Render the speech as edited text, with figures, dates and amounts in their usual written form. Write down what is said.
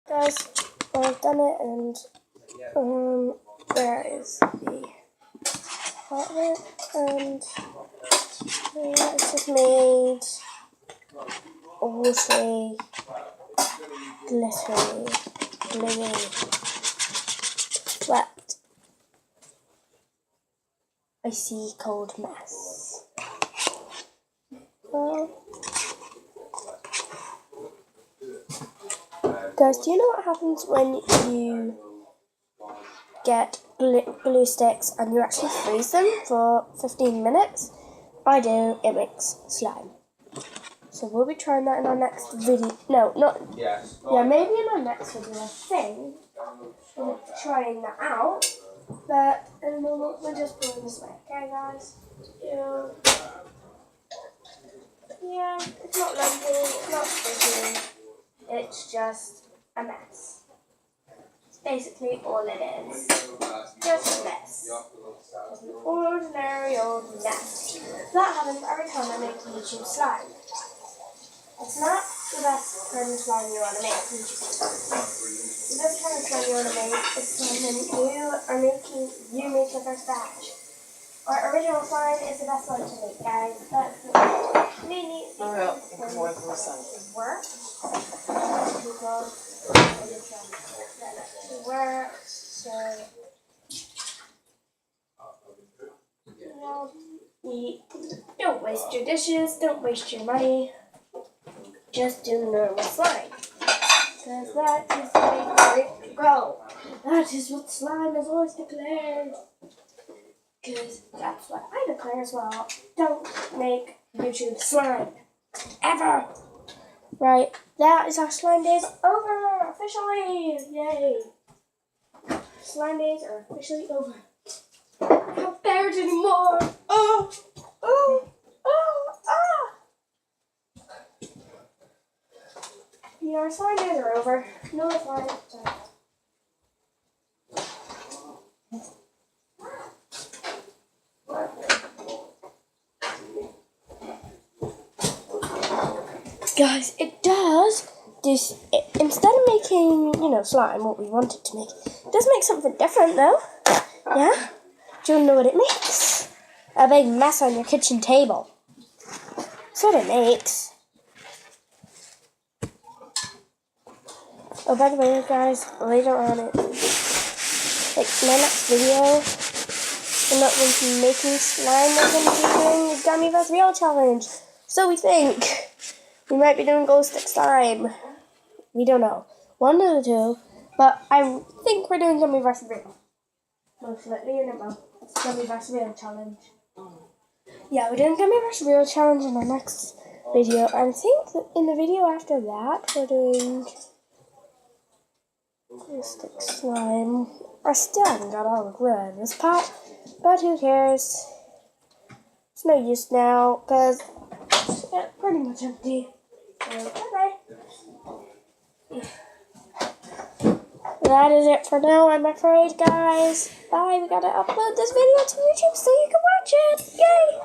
Guys, I've done it, and where is the part of it? And it's just made also glittery, wet, icy cold mess. Well, guys, do you know what happens when you get glue sticks and you actually freeze them for 15 minutes? I do. It makes slime. So we'll be trying that in our next video. No, not. Yeah, maybe in our next video, I think. We'll be trying that out. But in the moment, we're just pulling this way. Okay, guys? Yeah, it's not lumpy, it's not sticky. It's just a mess. It's basically all it is. Just a mess. Just an ordinary old mess. That happens every time I make YouTube slime. It's not the best kind of slime you want to make. The best kind of slime you want to make is slime when you make the first batch. Our original slime is the best one to make, guys. That's the work. Don't waste your dishes, don't waste your money. Just do normal slime. Because that is the way for it to go. That is what slime has always declared. Because that's what I declare as well. Don't make YouTube slime. Ever. Right, that is our slime days over. Officially. Yay. Slime days are officially over. I can't bear it anymore. Oh. Yeah, our slime days are over. No slime. Guys, it does this. Instead of making, slime, what we want it to make, it does make something different, though. Yeah? Do you know what it makes? A big mess on your kitchen table. That's what it makes. Oh, by the way, guys, later on, my next video, we're not going to be making slime. We're going to be doing the Gummy vs. Real challenge. So we think. We might be doing glow stick slime. We don't know. One of the two. But I think we're doing Gummy vs. Real. Most likely, you don't know. It's Gummy vs. Real challenge. Yeah, we're doing Gummy vs. Real challenge in our next video. And I think that in the video after that, we're doing glow stick slime. I still haven't got all the glue in this pot. But who cares? It's no use now, because it's pretty much empty. Bye-bye. That is it for now, I'm afraid, guys. Bye. We gotta upload this video to YouTube so you can watch it. Yay!